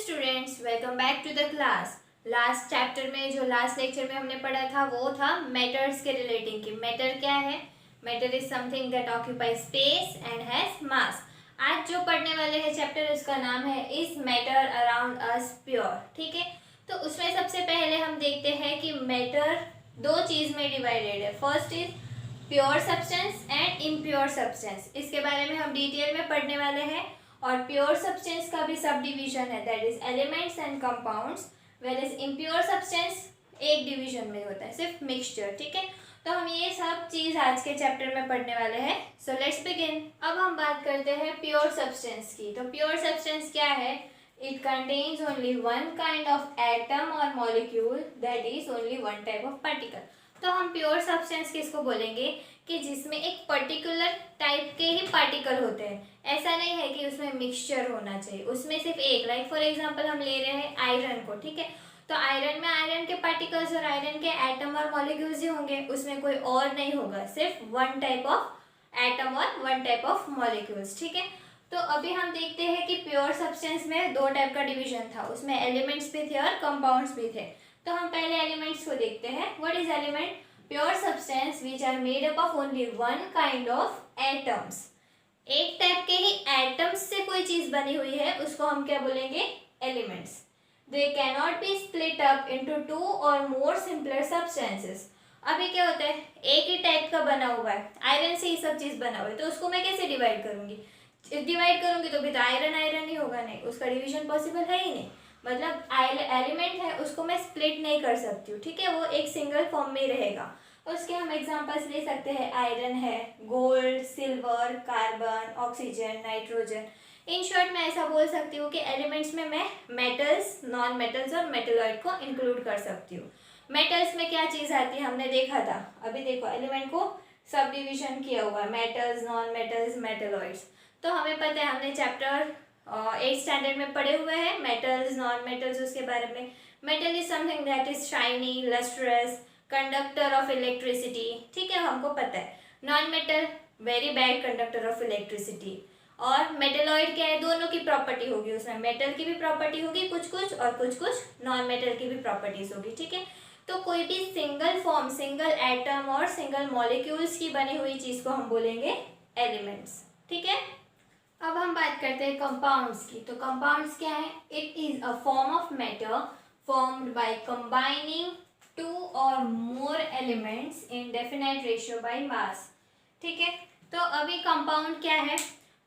Students, welcome back to the class. Last chapter में जो last lecture में हमने पढ़ा था वो था मैटर्स के रिलेटिंग की। मैटर क्या है? Matter is something that occupy space and has मास। आज जो पढ़ने वाले हैं चैप्टर उसका नाम है is matter around us pure. ठीक है, तो उसमें सबसे पहले हम देखते हैं कि मैटर दो चीज में डिवाइडेड है। First is pure substance and impure substance. इसके बारे में हम डिटेल में पढ़ने वाले हैं। और प्योर सब्सटेंस का भी सब डिवीजन है, that is elements and compounds, where is impure substance एक डिवीजन में होता है, सिर्फ मिक्सचर। ठीक है, तो हम ये सब चीज आज के चैप्टर में पढ़ने वाले हैं। So let's begin. अब हम बात करते हैं प्योर सब्सटेंस की। तो प्योर सब्सटेंस क्या है? It contains only one kind of atom और molecule, that is only one type of particle. तो हम प्योर सब्सटेंस किसको बोलेंगे? कि जिसमें एक पर्टिकुलर टाइप के ही पार्टिकल होते हैं। ऐसा नहीं है कि उसमें मिक्सचर होना चाहिए, उसमें सिर्फ एक, लाइक फॉर एग्जांपल हम ले रहे हैं आयरन को। ठीक है, तो आयरन में आयरन के पार्टिकल्स और आयरन के एटम और मॉलिक्यूल्स ही होंगे, उसमें कोई और नहीं होगा, सिर्फ वन टाइप ऑफ एटम और वन टाइप ऑफ मॉलिक्यूल्स। ठीक है, तो अभी हम देखते हैं कि प्योर सब्सटेंस में दो टाइप का डिवीजन था, उसमें एलिमेंट्स भी थे और कंपाउंड्स भी थे। तो हम पहले एलिमेंट्स को देखते हैं। What is element? Pure substance which are made up of only one kind of atoms. एक टाइप के ही एटम्स से कोई चीज बनी हुई है, उसको हम क्या बोलेंगे? Elements. They cannot be split up into two और मोर सिंपलर सब्सटेंसेस। अभी क्या होता है, एक ही टाइप का बना हुआ है, आयरन से ही सब चीज बना हुआ है, तो उसको मैं कैसे डिवाइड करूंगी? डिवाइड करूंगी तो भी तो आयरन आयरन ही होगा, नहीं, उसका डिवीजन पॉसिबल है ही नहीं। मतलब एलिमेंट है, उसको मैं स्प्लिट नहीं कर सकती हूँ। ठीक है, वो एक सिंगल फॉर्म में रहेगा। उसके हम एग्जांपल्स ले सकते हैं, आयरन है, gold, silver, carbon, oxygen, nitrogen. In short मैं ऐसा बोल सकती हूँ कि एलिमेंट्स में मैं मेटल्स, नॉन मेटल्स और मेटलॉइड को इंक्लूड कर सकती हूँ। मेटल्स में क्या चीज़ आती है हमने देखा था, अभी देखो एलिमेंट को सब डिविजन किया हुआ है, मेटल्स, नॉन मेटल्स, मेटलॉइड्स। तो हमें पता है, हमने चैप्टर 8th स्टैंडर्ड में पढ़े हुए हैं मेटल्स, नॉन मेटल्स, उसके बारे में। Metal is something that is shiny, lustrous, conductor of electricity. ठीक है, हमको पता है। Non metal very bad conductor of electricity. और मेटलॉइड क्या है? दोनों की प्रॉपर्टी होगी, उसमें मेटल की भी प्रॉपर्टी होगी कुछ कुछ और कुछ कुछ नॉन मेटल की भी प्रॉपर्टीज होगी। ठीक है, तो कोई भी सिंगल फॉर्म, सिंगल एटम और सिंगल मॉलिक्यूल्स की बनी हुई चीज को हम बोलेंगे एलिमेंट्स। ठीक है, अब हम बात करते हैं कंपाउंड्स की। तो कंपाउंड्स क्या है? It is a form of matter formed by combining two और more elements in definite ratio by mass. ठीक है, तो अभी कंपाउंड क्या है?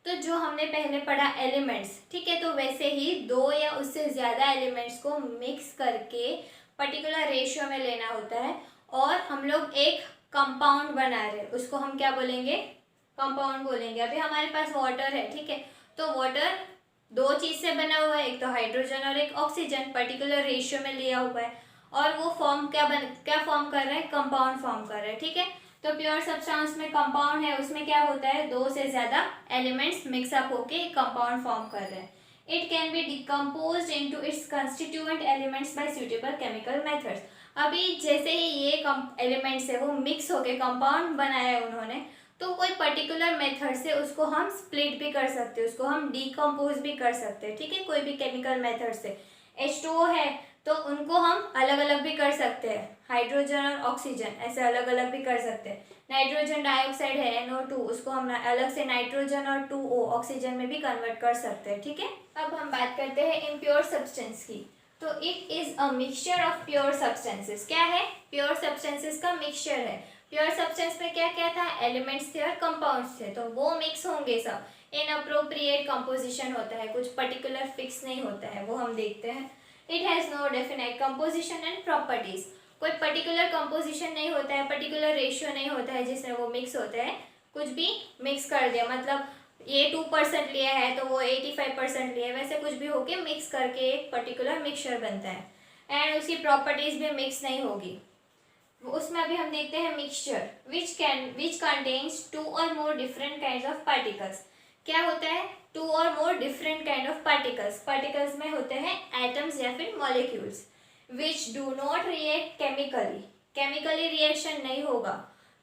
तो जो हमने पहले पढ़ा एलिमेंट्स, ठीक है, तो वैसे ही दो या उससे ज़्यादा एलिमेंट्स को मिक्स करके पर्टिकुलर रेशियो में लेना होता है और हम लोग एक कंपाउंड बना रहे हैं, उसको हम क्या बोलेंगे? कंपाउंड बोलेंगे। अभी हमारे पास वाटर है, ठीक है, तो वाटर दो चीज से बना हुआ है, एक तो हाइड्रोजन और एक ऑक्सीजन, पर्टिकुलर रेशियो में लिया हुआ है, और वो फॉर्म क्या फॉर्म कर रहा है? कंपाउंड फॉर्म कर रहा है। ठीक है, तो प्योर सब्सटेंस में कंपाउंड है, उसमें क्या होता है? दो से ज्यादा एलिमेंट्स मिक्सअप होके कंपाउंड फॉर्म कर रहे हैं। It can be decomposed into its constituent elements bye suitable chemical methods. अभी जैसे ही ये एलिमेंट्स है वो मिक्स होके कंपाउंड बनाया है उन्होंने, तो कोई पर्टिकुलर मेथड से उसको हम स्प्लिट भी कर सकते हैं, उसको हम डिकम्पोज भी कर सकते हैं। ठीक है, कोई भी केमिकल मेथड से। H2O है तो उनको हम अलग अलग भी कर सकते हैं, हाइड्रोजन और ऑक्सीजन ऐसे अलग अलग भी कर सकते हैं। नाइट्रोजन डाइऑक्साइड है NO2, उसको हम अलग से नाइट्रोजन और 2O ऑक्सीजन में भी कन्वर्ट कर सकते हैं। ठीक है, अब हम बात करते हैं इम्प्योर सब्सटेंस की। तो it is a mixture of pure substances. क्या है? प्योर सब्सटेंसेस का मिक्सचर है। प्योर सब्सटेंस में क्या क्या था? एलिमेंट्स थे और कंपाउंड्स थे, तो वो मिक्स होंगे सब। इनअप्रोप्रिएट कंपोजिशन होता है, कुछ पर्टिकुलर फिक्स नहीं होता है, वो हम देखते हैं। It has no definite composition and properties. कोई पर्टिकुलर कंपोजिशन नहीं होता है, पर्टिकुलर रेशियो नहीं होता है जिसमें वो मिक्स होते हैं। कुछ भी मिक्स कर दिया, मतलब ये 2% लिया है तो वो 85% लिया है, वैसे कुछ भी होके मिक्स करके एक पर्टिकुलर मिक्सचर बनता है। एंड उसकी प्रॉपर्टीज भी मिक्स नहीं होगी। उसमें अभी हम देखते हैं मिक्सचर विच कंटेन्स टू और more different kinds of particles. क्या होता है? टू और more different kind of particles. Particles में होते हैं एटम्स या फिर molecules which do not react chemically, chemically reaction नहीं होगा,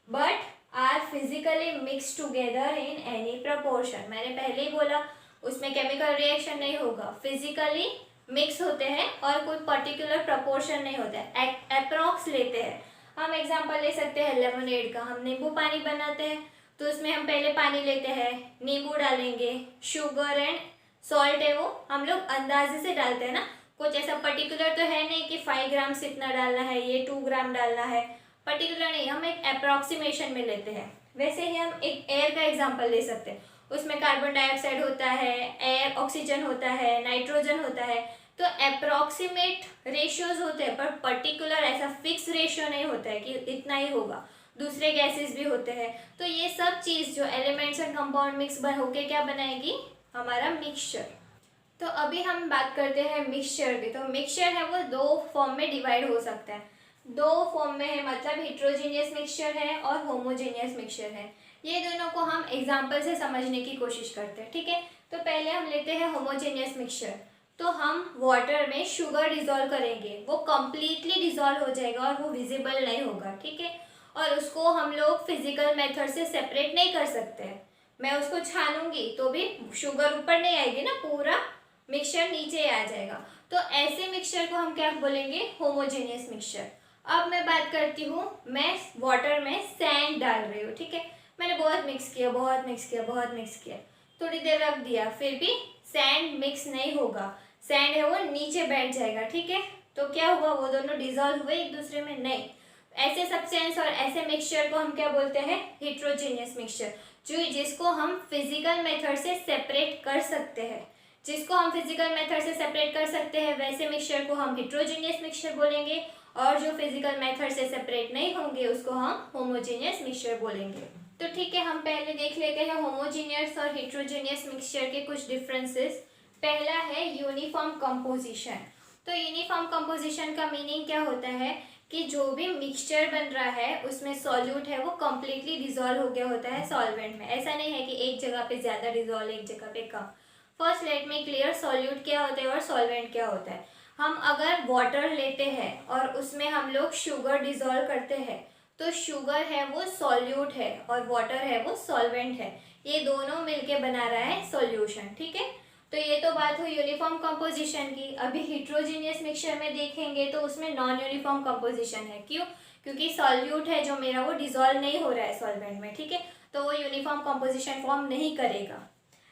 but are physically mix together in any proportion. मैंने पहले ही बोला उसमें केमिकल रिएक्शन नहीं होगा, फिजिकली मिक्स होते हैं और कोई पर्टिकुलर प्रपोर्शन नहीं होता है, अप्रॉक्स लेते हैं। हम एग्जांपल ले सकते हैं लेमनेड का। हम नींबू पानी बनाते हैं तो उसमें हम पहले पानी लेते हैं, नींबू डालेंगे, शुगर एंड सॉल्ट है वो हम लोग अंदाजे से डालते हैं ना, कुछ ऐसा पर्टिकुलर तो है नहीं कि 5 ग्राम से इतना डालना है, ये 2 ग्राम डालना है, पर्टिकुलर नहीं, हम एक अप्रॉक्सीमेशन में लेते हैं। वैसे ही हम एक एयर का एग्जांपल ले सकते हैं, उसमें कार्बन डाइऑक्साइड होता है, एयर ऑक्सीजन होता है, नाइट्रोजन होता है, तो अप्रॉक्सीमेट रेशियोज होते हैं, पर पर्टिकुलर ऐसा फिक्स रेशियो नहीं होता है कि इतना ही होगा। दूसरे गैसेस भी होते हैं, तो ये सब चीज़ जो एलिमेंट्स एंड कंपाउंड मिक्स होके क्या बनाएगी, हमारा मिक्सचर। तो अभी हम बात करते हैं मिक्सचर की। तो मिक्सचर है वो 2 फॉर्म में डिवाइड हो सकता है। 2 फॉर्म में है, मतलब हेट्रोजीनियस मिक्सचर है और होमोजीनियस मिक्सचर है। ये दोनों को हम एग्जाम्पल से समझने की कोशिश करते हैं, ठीक है। तो पहले हम लेते हैं होमोजीनियस मिक्सचर। तो हम वाटर में शुगर डिजोल्व करेंगे, वो कम्प्लीटली डिजोल्व हो जाएगा और वो विजिबल नहीं होगा, ठीक है। और उसको हम लोग फिजिकल मेथड से सेपरेट नहीं कर सकते हैं। मैं उसको छानूंगी तो भी शुगर ऊपर नहीं आएगी ना, पूरा मिक्सचर नीचे आ जाएगा। तो ऐसे मिक्सचर को हम क्या बोलेंगे, होमोजेनियस मिक्सचर। अब मैं बात करती हूँ, मैं वाटर में सैंड डाल रही हूँ, ठीक है। मैंने बहुत मिक्स किया, बहुत मिक्स किया, बहुत मिक्स किया, थोड़ी देर रख दिया, फिर भी सैंड मिक्स नहीं होगा, सैंड है वो नीचे बैठ जाएगा, ठीक है। तो क्या हुआ, वो दोनों डिजोल्व हुए एक दूसरे में, नहीं। ऐसे सब्सटेंस और ऐसे मिक्सचर को हम क्या बोलते हैं, हेट्रोजीनियस मिक्सचर, जिसको हम फिजिकल मेथड से सेपरेट कर सकते हैं। जिसको हम फिजिकल मेथड से सेपरेट कर सकते हैं वैसे मिक्सचर को हम हेट्रोजीनियस मिक्सचर बोलेंगे, और जो फिजिकल मेथड से सेपरेट नहीं होंगे उसको हम होमोजीनियस मिक्सचर बोलेंगे। तो ठीक है, हम पहले देख लेते हैं होमोजीनियस और हेट्रोजीनियस मिक्सचर के कुछ डिफरेंसेस। पहला है यूनिफॉर्म कंपोजिशन। तो यूनिफॉर्म कंपोजिशन का मीनिंग क्या होता है कि जो भी मिक्सचर बन रहा है उसमें सॉल्यूट है वो कम्प्लीटली डिजोल्व हो गया होता है सॉल्वेंट में। ऐसा नहीं है कि एक जगह पे ज़्यादा डिजोल्व, एक जगह पे कम। First let me clear solute क्या होता है और सॉल्वेंट क्या होता है। हम अगर वाटर लेते हैं और उसमें हम लोग शुगर डिजोल्व करते हैं तो शुगर है वो सॉल्यूट है और वाटर है वो सॉल्वेंट है, ये दोनों मिलके बना रहा है सॉल्यूशन, ठीक है। तो ये तो बात हुई यूनिफॉर्म कंपोजिशन की। अभी हेट्रोजीनियस मिक्सचर में देखेंगे तो उसमें नॉन यूनिफॉर्म कंपोजिशन है। क्यों? क्योंकि सॉल्यूट है जो मेरा वो डिजोल्व नहीं हो रहा है सॉल्वेंट में, ठीक है, तो वो यूनिफॉर्म कंपोजिशन फॉर्म नहीं करेगा।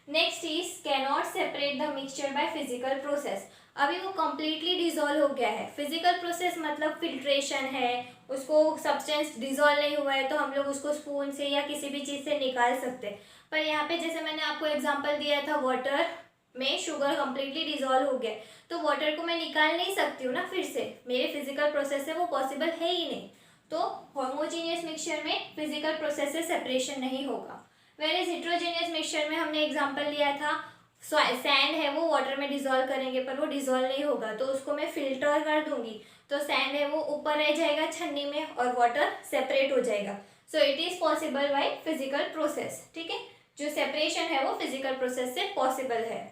Next is cannot separate the mixture by physical process. अभी वो कम्प्लीटली डिजोल्व हो गया है। फिजिकल प्रोसेस मतलब फिल्ट्रेशन है, उसको सब्सटेंस डिजोल्व नहीं हुआ है तो हम लोग उसको स्पून से या किसी भी चीज़ से निकाल सकते हैं। पर यहाँ पे जैसे मैंने आपको एग्जांपल दिया था, वाटर में शुगर कम्प्लीटली डिजोल्व हो गया तो वाटर को मैं निकाल नहीं सकती हूँ ना फिर से, मेरे फिजिकल प्रोसेस से वो पॉसिबल है ही नहीं। तो होमोजीनियस मिक्सचर में फिजिकल प्रोसेस से सेपरेशन नहीं होगा। वेयर हेट्रोजीनियस मिक्सचर में हमने एग्जांपल लिया था, सैंड है वो वाटर में डिजोल्व करेंगे पर वो डिजोल्व नहीं होगा तो उसको मैं फिल्टर कर दूंगी तो सैंड है वो ऊपर रह जाएगा छन्नी में और वाटर सेपरेट हो जाएगा। So it is possible by physical process, ठीक है, जो सेपरेशन है वो फिजिकल प्रोसेस से पॉसिबल है।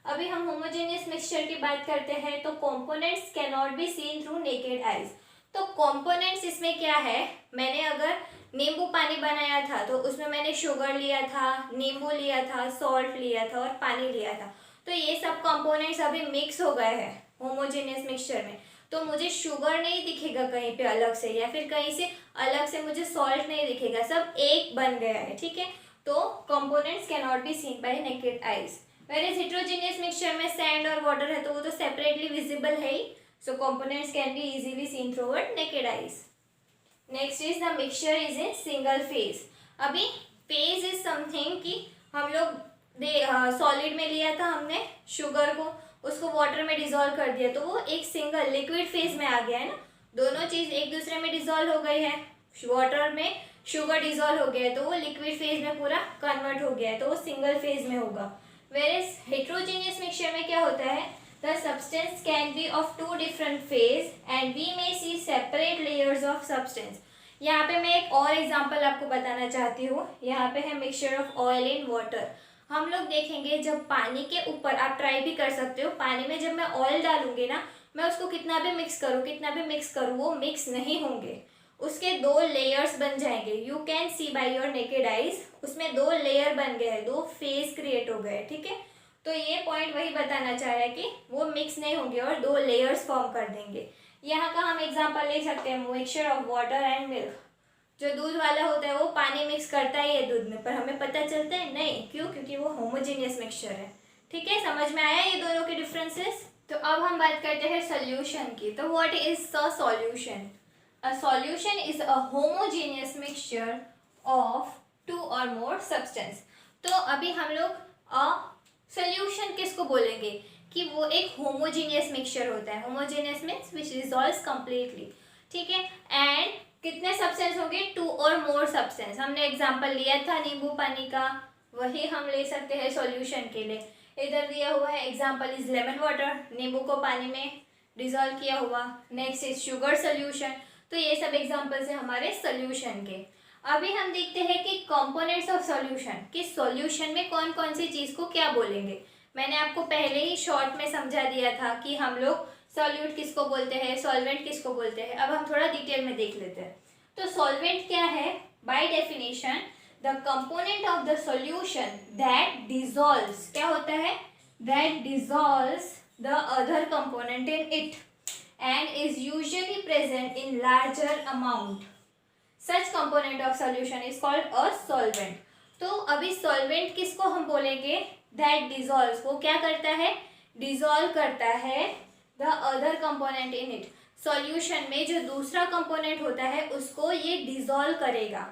अभी हम होमोजेनियस मिक्सचर की बात करते हैं तो components can not be seen through naked eyes. तो कंपोनेंट्स इसमें क्या है, मैंने अगर नींबू पानी बनाया था तो उसमें मैंने शुगर लिया था, नींबू लिया था, सॉल्ट लिया था और पानी लिया था, तो ये सब कंपोनेंट्स अभी मिक्स हो गए हैं होमोजेनियस मिक्सचर में। तो मुझे शुगर नहीं दिखेगा कहीं पे अलग से या फिर कहीं से अलग से मुझे सॉल्ट नहीं दिखेगा, सब एक बन गया है, ठीक है। तो components can not be seen by naked eyes. Whereas heterogeneous mixture में सैंड और वाटर है तो वो तो सेपरेटली विजिबल है ही, so components can be easily seen through our naked eyes. Next is the mixture is in single phase. अभी phase is something कि हम लोग सॉलिड में लिया था हमने शुगर को, उसको वाटर में डिजोल्व कर दिया तो वो एक सिंगल लिक्विड फेज में आ गया है ना, दोनों चीज एक दूसरे में डिजोल्व हो गई है। वाटर में शुगर डिजोल्व हो गया है तो वो लिक्विड फेज में पूरा कन्वर्ट हो गया है तो वो सिंगल फेज में होगा। Whereas heterogeneous mixture में क्या होता है, the substance can be of 2 different phase and we may see separate layers of substance। यहाँ पे मैं एक और एग्जांपल आपको बताना चाहती हूँ। यहाँ पे है mixture of oil in water. हम लोग देखेंगे जब पानी के ऊपर, आप ट्राई भी कर सकते हो, पानी में जब मैं ऑयल डालूंगी ना, मैं उसको कितना भी मिक्स करूँ वो मिक्स नहीं होंगे, उसके 2 लेयर्स बन जाएंगे। You can see by your naked eyes, उसमें 2 लेयर बन गए हैं, 2 फेज क्रिएट हो गए, ठीक है। तो ये पॉइंट वही बताना चाह रहा है कि वो मिक्स नहीं होंगे और दो लेयर्स फॉर्म कर देंगे। यहाँ का हम एग्जांपल ले सकते हैं mixture of water and milk. जो दूध वाला होता है वो पानी मिक्स करता ही है दूध में, पर हमें पता चलता है नहीं, क्यों? क्योंकि वो होमोजेनियस मिक्सचर है। ठीक है, समझ में आया ये दोनों के डिफरेंसेस। तो अब हम बात करते हैं सॉल्यूशन की। तो what is a solution? A solution is a homogeneous mixture of two और मोर सब्सटेंस। तो अभी हम लोग अ सॉल्यूशन किसको बोलेंगे कि वो एक होमोजेनियस मिक्सचर होता है। Homogeneous means which dissolves completely. ठीक है, एंड कितने सब्सटेंस होंगे? टू और मोर सब्सटेंस। हमने एग्जांपल लिया था नींबू पानी का, वही हम ले सकते हैं सॉल्यूशन के लिए। इधर दिया हुआ है एग्जांपल इज लेमन वाटर, नींबू को पानी में डिसॉल्व किया हुआ। Next is sugar solution. तो ये सब एग्जांपल्स है हमारे सॉल्यूशन के। अभी हम देखते हैं कि कंपोनेंट्स ऑफ सॉल्यूशन, कि सॉल्यूशन में कौन कौन सी चीज को क्या बोलेंगे। मैंने आपको पहले ही शॉर्ट में समझा दिया था कि हम लोग सॉल्यूट किसको बोलते हैं, सॉल्वेंट किसको बोलते हैं। अब हम थोड़ा डिटेल में देख लेते हैं। तो सॉल्वेंट क्या है? By definition the component of the solution that dissolves, क्या होता है? That dissolves the other component in it and is usually present in larger amount. Such component of solution is called a solvent. तो अभी solvent किसको हम बोलेंगे? That dissolves, वो क्या करता है? डिसॉल्व करता है the other component in it. Solution में जो दूसरा कंपोनेंट होता है उसको ये डिसॉल्व करेगा।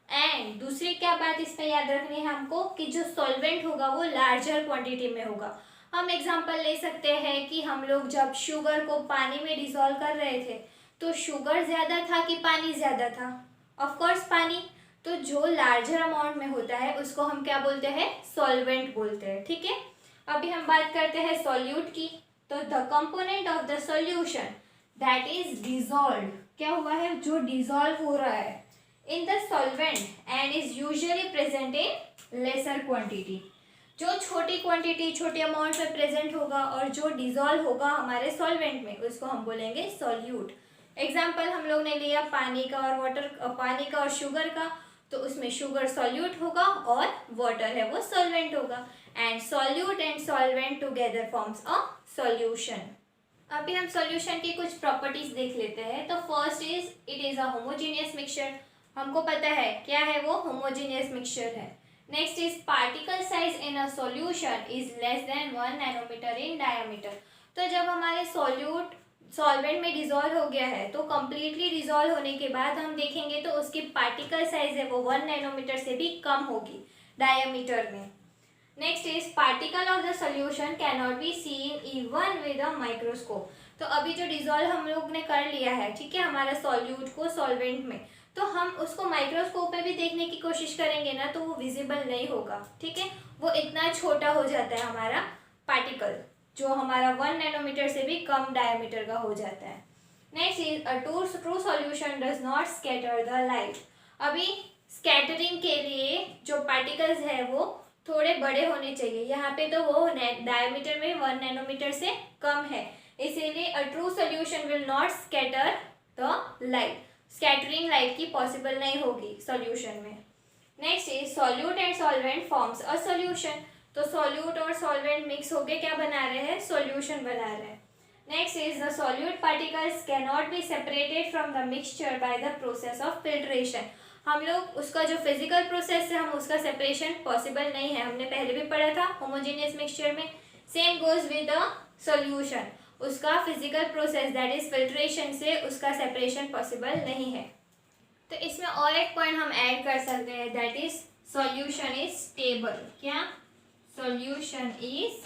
एंड दूसरी क्या बात इसमें याद रखनी है हमको कि जो सॉल्वेंट होगा वो लार्जर क्वांटिटी में होगा। हम एग्जांपल ले सकते हैं कि हम लोग जब शुगर को पानी में डिसॉल्व कर रहे थे तो शुगर ज़्यादा था कि पानी ज़्यादा था? ऑफ कोर्स पानी। तो जो लार्जर अमाउंट में होता है उसको हम क्या बोलते हैं? सॉल्वेंट बोलते हैं। ठीक है, अभी हम बात करते हैं सॉल्यूट की। तो the component of the solution that is dissolved, क्या हुआ है? जो डिसॉल्व हो रहा है in the solvent and is usually present in laser quantity. जो छोटी क्वांटिटी, छोटे अमाउंट में प्रेजेंट होगा और जो डिसॉल्व होगा हमारे सॉल्वेंट में, उसको हम बोलेंगे सॉल्यूट। एग्जाम्पल हम लोग ने लिया पानी का और वाटर, पानी का और शुगर का। तो उसमें शुगर सॉल्यूट होगा और वाटर है वो सॉल्वेंट होगा। And solute and solvent together forms a solution. अभी हम सॉल्यूशन की कुछ प्रॉपर्टीज देख लेते हैं। तो first is it is a homogeneous mixture. हमको पता है क्या है वो? होमोजेनियस मिक्सचर है। Next is particle size in a solution is less than 1 nanometer in diameter. तो जब हमारे सॉल्यूट सॉल्वेंट में डिसॉल्व हो गया है तो कम्प्लीटली डिसॉल्व होने के बाद हम देखेंगे तो उसकी पार्टिकल साइज है वो 1 नैनोमीटर से भी कम होगी डायमीटर में। Next is particle of the solution can not be scene even with a microscope. तो अभी जो डिसॉल्व हम लोग ने कर लिया है, ठीक है, हमारा सॉल्यूट को सॉल्वेंट में, तो हम उसको माइक्रोस्कोप में भी देखने की कोशिश करेंगे ना तो वो विजिबल नहीं होगा। ठीक है, वो इतना छोटा हो जाता है हमारा पार्टिकल, जो हमारा 1 नैनोमीटर से भी कम डायमीटर का हो जाता है। Next is a true solution does not scatter the light. अभी स्कैटरिंग के लिए जो पार्टिकल्स है वो थोड़े बड़े होने चाहिए। यहाँ पे तो वो डायमीटर में 1 नैनोमीटर से कम है, इसीलिए a true solution will not scatter the light. Scattering light की पॉसिबल नहीं होगी सॉल्यूशन में। Next is solute and solvent forms a solution. तो सॉल्यूट और सॉल्वेंट मिक्स होके क्या बना रहे हैं? सॉल्यूशन बना रहे हैं। Next is the solute particles can not be separated from the mixture by the process of filtration. हम लोग उसका जो फिजिकल प्रोसेस है हम उसका सेपरेशन पॉसिबल नहीं है, हमने पहले भी पढ़ा था होमोजेनियस मिक्सचर में। Same goes with the solution, उसका physical process that is filtration से उसका सेपरेशन पॉसिबल नहीं है। तो इसमें और एक पॉइंट हम ऐड कर सकते हैं that is solution is stable. क्या? Solution is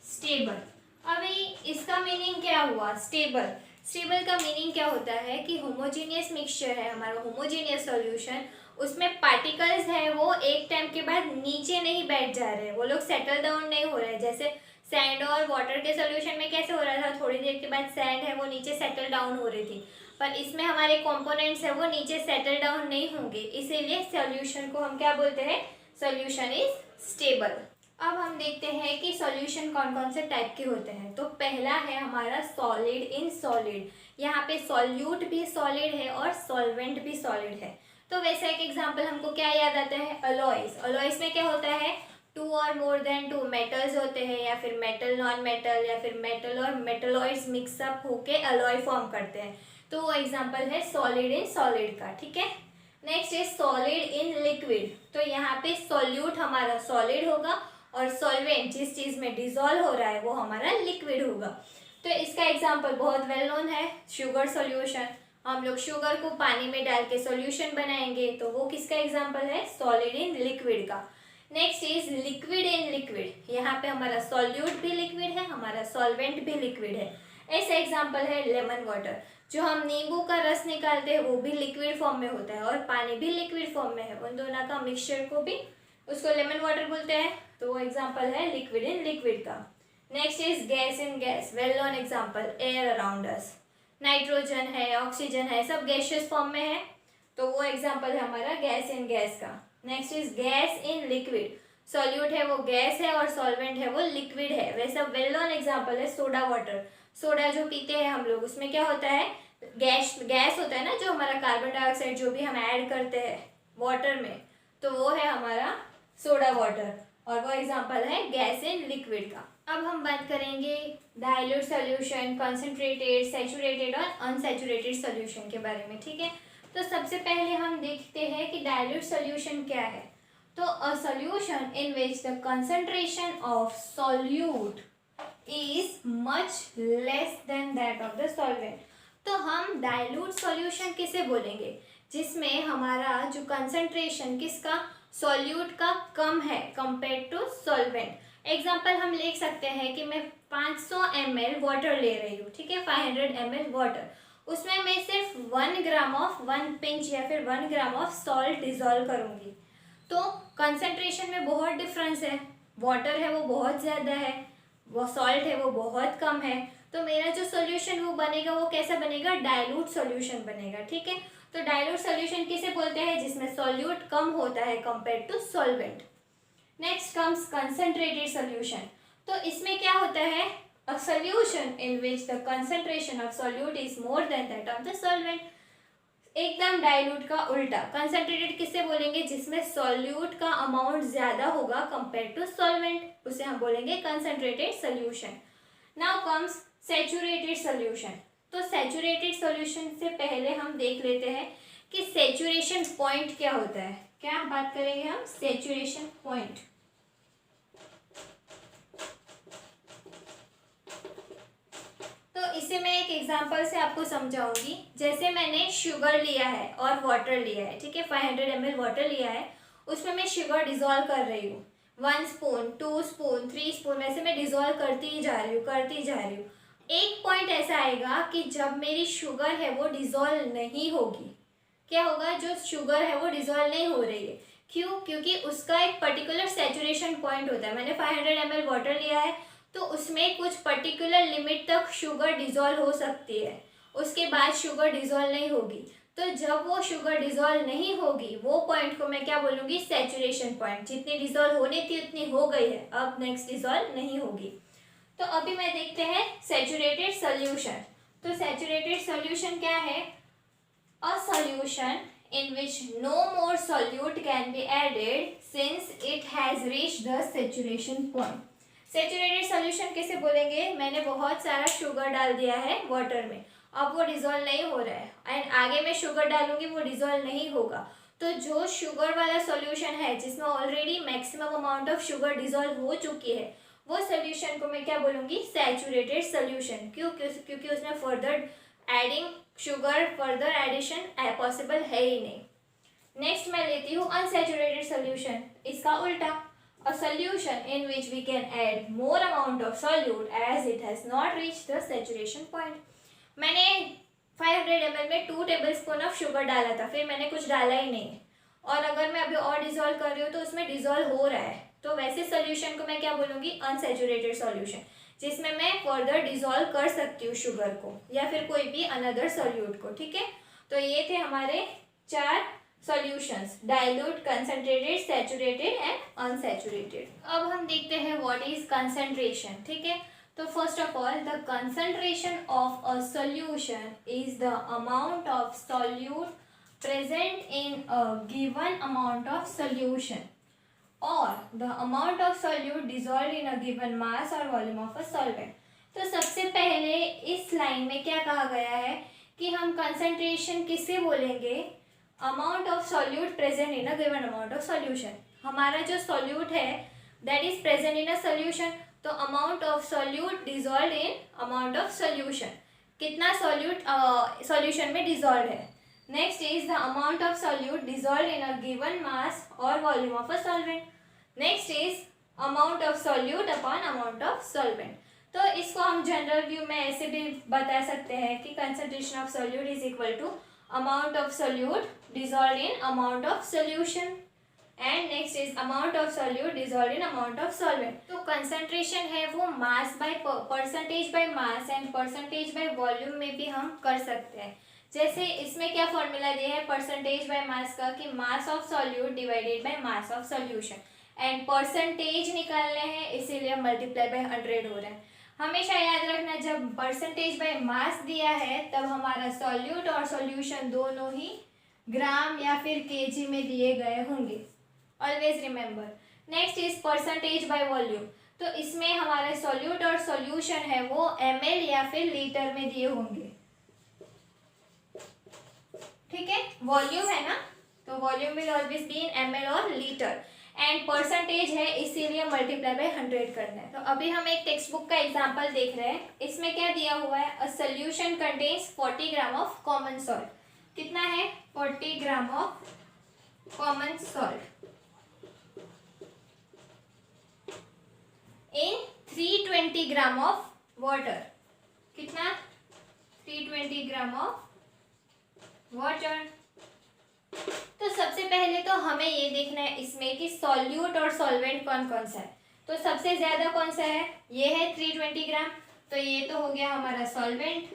stable. अभी इसका मीनिंग क्या हुआ? स्टेबल। स्टेबल का मीनिंग क्या होता है कि होमोजेनियस मिक्सचर है हमारा, होमोजेनियस सॉल्यूशन, उसमें पार्टिकल्स है वो एक टाइम के बाद नीचे नहीं बैठ जा रहे, वो लोग सेटल डाउन नहीं हो रहे। जैसे सैंड और वाटर के सॉल्यूशन में कैसे हो रहा था, थोड़ी देर के बाद सैंड है वो नीचे सेटल डाउन हो रही थी, पर इसमें हमारे कंपोनेंट्स है वो नीचे सेटल डाउन नहीं होंगे, इसीलिए सॉल्यूशन को हम क्या बोलते हैं? Solution is stable. अब हम देखते हैं कि सॉल्यूशन कौन कौन से टाइप के होते हैं। तो पहला है हमारा सॉलिड इन सॉलिड। यहाँ पे सॉल्यूट भी सॉलिड है और सॉल्वेंट भी सॉलिड है। तो वैसे एक एग्जांपल हमको क्या याद आता है? अलॉयज। अलॉयज में क्या होता है? टू और मोर देन टू मेटल्स होते हैं, या फिर मेटल नॉन मेटल, या फिर मेटल और मेटलॉइड्स मिक्सअप होके अलॉय फॉर्म करते हैं, तो वो एग्जांपल है सॉलिड इन सॉलिड का, ठीक है। Next is solid in liquid, तो यहाँ पे सॉल्यूट हमारा सॉलिड होगा और सॉल्वेंट जिस चीज में डिजोल्व हो रहा है वो हमारा लिक्विड होगा। तो इसका एग्जांपल बहुत वेल नोन है, शुगर सॉल्यूशन। हम लोग शुगर को पानी में डाल के सॉल्यूशन बनाएंगे, तो वो किसका एग्जांपल है, सॉलिड इन लिक्विड का। Next is liquid in liquid, यहाँ पे हमारा सॉल्यूट भी लिक्विड है, हमारा सॉल्वेंट भी लिक्विड है। ऐसा एग्जांपल है लेमन वाटर, जो हम नींबू का रस निकालते हैं वो भी लिक्विड फॉर्म में होता है और पानी भी लिक्विड फॉर्म में है, उन दोनों का मिक्सचर को भी उसको लेमन वाटर बोलते हैं, तो वो एग्जांपल है लिक्विड इन लिक्विड का। Next is gas in gas, well known example air around us, nitrogen है, ऑक्सीजन है, सब गैसियस फॉर्म में है, तो वो एग्जांपल है हमारा गैस इन गैस का। Next is gas in liquid, solute है वो गैस है और सॉल्वेंट है वो लिक्विड है। वैसे वेल नोन एग्जांपल है सोडा वाटर, सोडा जो पीते हैं हम लोग उसमें क्या होता है, गैस होता है ना, जो हमारा कार्बन डाइऑक्साइड जो भी हम ऐड करते हैं वाटर में, तो वो है हमारा सोडा वाटर, और वो एग्जांपल है गैस इन लिक्विड का। अब हम बात करेंगे डाइल्यूट सॉल्यूशन, कंसंट्रेटेड, सैचुरेटेड और अनसैचुरेटेड सॉल्यूशन के बारे में, ठीक है। तो सबसे पहले हम देखते हैं कि डाइल्यूट सॉल्यूशन क्या है। तो अ solution in which the concentration of solute is much less than that of the solvent. तो हम डाइल्यूट सॉल्यूशन किसे बोलेंगे, जिसमें हमारा जो कंसंट्रेशन किसका, सॉल्यूट का कम है कंपेयर टू सॉल्वेंट। एग्जाम्पल हम लिख सकते हैं कि मैं 500 ml वाटर ले रही हूँ, ठीक है, 500 ml वाटर, उसमें मैं सिर्फ 1 ग्राम ऑफ 1 पिंच या फिर 1 ग्राम ऑफ सॉल्ट डिजोल्व करूँगी, तो कंसंट्रेशन में बहुत डिफरेंस है, वाटर है वो बहुत ज़्यादा है, वो सॉल्ट है वो बहुत कम है, तो मेरा जो सॉल्यूशन वो बनेगा वो कैसा बनेगा, डाइल्यूट सॉल्यूशन बनेगा, ठीक है। तो डाइल्यूट सॉल्यूशन किसे बोलते हैं, जिसमें सॉल्यूट कम होता है compare to solvent. Next comes concentrated solution, तो इसमें क्या होता है, a solution in which the concentration of solute is more than that of the solvent. एकदम डाइल्यूट का उल्टा, कंसंट्रेटेड किससे बोलेंगे, जिसमें सॉल्यूट का अमाउंट ज्यादा होगा कंपेयर टू सॉल्वेंट, उसे हम बोलेंगे concentrated solution. Now comes saturated solution, तो सैचुरेटेड सॉल्यूशन से पहले हम देख लेते हैं कि सैचुरेशन पॉइंट क्या होता है। क्या बात करेंगे हम, सैचुरेशन पॉइंट। तो इसे मैं एक एग्जांपल से आपको समझाऊंगी। जैसे मैंने शुगर लिया है और वाटर लिया है, ठीक है, 500 ml वाटर लिया है, उसमें मैं शुगर डिजोल्व कर रही हूँ, 1 स्पून, 2 स्पून, 3 स्पून, वैसे मैं डिजोल्व करती ही जा रही हूँ। एक पॉइंट ऐसा आएगा कि जब मेरी शुगर है वो डिजोल्व नहीं होगी। क्या होगा, जो शुगर है वो डिजोल्व नहीं हो रही है, क्यों, क्योंकि उसका एक पर्टिकुलर सैचुरेशन पॉइंट होता है। मैंने 500 ml वाटर लिया है, तो उसमें कुछ पर्टिकुलर लिमिट तक शुगर डिजोल्व हो सकती है, उसके बाद शुगर डिजोल्व नहीं होगी। तो जब वो शुगर डिजोल्व नहीं होगी, वो पॉइंट को मैं क्या बोलूँगी, सैचुरेशन पॉइंट। जितनी डिजोल्व होनी थी उतनी हो गई है, अब नेक्स्ट डिजोल्व नहीं होगी। तो अभी मैं देखते हैं सैचुरेटेड सॉल्यूशन। तो सैचुरेटेड सॉल्यूशन क्या है, a solution in which no more solute can be added since it has reached the saturation point. Saturated solution किसे बोलेंगे, मैंने बहुत सारा शुगर डाल दिया है वाटर में, अब वो डिजोल्व नहीं हो रहा है, एंड आगे मैं शुगर डालूंगी वो डिजोल्व नहीं होगा। तो जो शुगर वाला सॉल्यूशन है, जिसमें already maximum amount of sugar dissolve हो चुकी है, वो सॉल्यूशन को मैं क्या बोलूँगी, सैचुरेटेड सॉल्यूशन। क्यों, क्योंकि उसमें further adding sugar, further addition possible है ही नहीं। नेक्स्ट मैं लेती हूँ अनसैचुरेटेड सॉल्यूशन, इसका उल्टा, a solution in which we can add more amount of solute as it has not reach the saturation point. मैंने 500 ml में 2 टेबलस्पून ऑफ शुगर डाला था, फिर मैंने कुछ डाला ही नहीं, और अगर मैं अभी और डिजोल्व कर रही हूँ तो उसमें डिजोल्व हो रहा है, तो वैसे सॉल्यूशन को मैं क्या बोलूँगी, अनसैचुरेटेड सॉल्यूशन, जिसमें मैं फर्दर डिजोल्व कर सकती हूँ शुगर को या फिर कोई भी अनदर सॉल्यूट को, ठीक है। तो ये थे हमारे 4 solutions, dilute, concentrated, saturated and unsaturated. अब हम देखते हैं व्हाट इज कंसंट्रेशन, ठीक है। तो first of all, the concentration of a solution is the amount of solute present in a given amount of solution. or the amount of solute dissolved in a given mass or volume of a solvent। तो सबसे पहले इस line में क्या कहा गया है कि हम कंसंट्रेशन किससे बोलेंगे, amount of solute present in a given amount of solution. हमारा जो सॉल्यूट है that is present in a solution, तो amount of solute dissolve in amount of solution, कितना सॉल्यूट सॉल्यूशन में डिजॉल्व है। Next is the amount of solute dissolve in a given mass और volume of a solvent. Next is amount of solute upon amount of solvent. तो इसको हम general view में ऐसे भी बता सकते हैं कि concentration of solute is equal to amount of solute dissolve in amount of solution, and next is amount of solute dissolve in amount of solvent. तो कंसंट्रेशन है वो mass by percentage by mass and percentage by volume में भी हम कर सकते हैं। जैसे इसमें क्या फॉर्मूला दिया है परसेंटेज बाय मास का, कि mass of solute divided by mass of solution, and percentage निकालने हैं इसीलिए मल्टीप्लाई बाय 100 हो रहा है। हमेशा याद रखना जब परसेंटेज बाय मास दिया है तब हमारा सॉल्यूट और सॉल्यूशन दोनों ही ग्राम या फिर केजी में दिए गए होंगे, always remember. Next is percentage by volume, तो इसमें हमारे सॉल्यूट और सॉल्यूशन है वो ml या फिर लीटर में दिए होंगे, ठीक है। वॉल्यूम है ना, तो volume will always be in ml और लीटर, एंड परसेंटेज है इसीलिए मल्टीप्लाई बाय 100 करना है। तो अभी हम एक टेक्स्ट बुक का एग्जांपल देख रहे हैं। इसमें क्या दिया हुआ है, a solution contains 40 gram of common salt. कितना है, 40 gram of common salt in 320 gram of water. कितना, 320 ग्राम ऑफ वाटर। तो सबसे पहले तो हमें ये देखना है इसमें कि सॉल्यूट और सॉल्वेंट कौन कौन सा है। तो सबसे ज्यादा कौन सा है, ये है 320 ग्राम, तो ये तो हो गया हमारा सॉल्वेंट,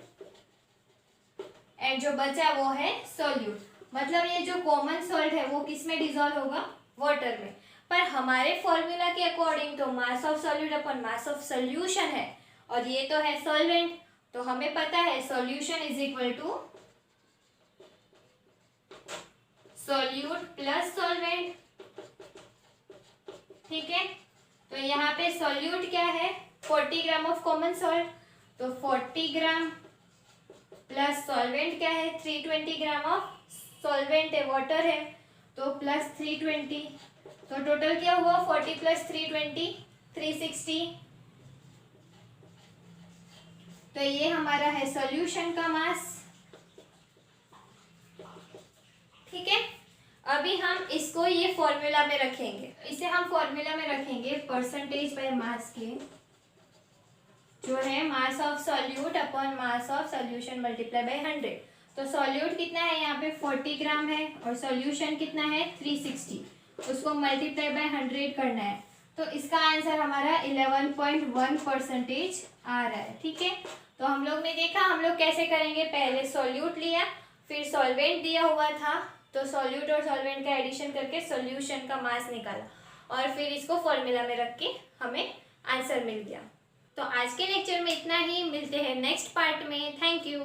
एंड जो बचा वो है सॉल्यूट। मतलब ये जो कॉमन सॉल्ट है वो किस में डिजॉल्व होगा, वाटर में। पर हमारे फॉर्मूला के अकॉर्डिंग तो mass of solute upon mass of solution है, और ये तो है सॉल्वेंट, तो हमें पता है solution is equal to solute plus solvent, ठीक है। तो यहाँ पे सॉल्यूट क्या है, 40 ग्राम ऑफ कॉमन सॉल्ट, तो 40 ग्राम प्लस सॉल्वेंट क्या है, 320 ग्राम ऑफ सॉल्वेंट है, वाटर है, तो प्लस 320, तो टोटल क्या हुआ 40 प्लस 320 360। तो ये हमारा है सॉल्यूशन का मास, ठीक है। अभी हम इसको ये फॉर्मूला में रखेंगे, इसे हम फॉर्मूला में रखेंगे परसेंटेज बाय मास के, जो है mass of solute upon mass of solution multiply by 100। तो सॉल्यूट कितना है यहाँ पे 40 ग्राम है, और सॉल्यूशन कितना है 360, उसको मल्टीप्लाई बाय 100 करना है। तो इसका आंसर हमारा 11.1% आ रहा है, ठीक है। तो हम लोग ने देखा हम लोग कैसे करेंगे, पहले सॉल्यूट लिया, फिर सॉल्वेंट दिया हुआ था तो सॉल्यूट और सॉल्वेंट का एडिशन करके सॉल्यूशन का मास निकाला, और फिर इसको फॉर्मूला में रख के हमें आंसर मिल गया। तो आज के लेक्चर में इतना ही, मिलते हैं नेक्स्ट पार्ट में। Thank you.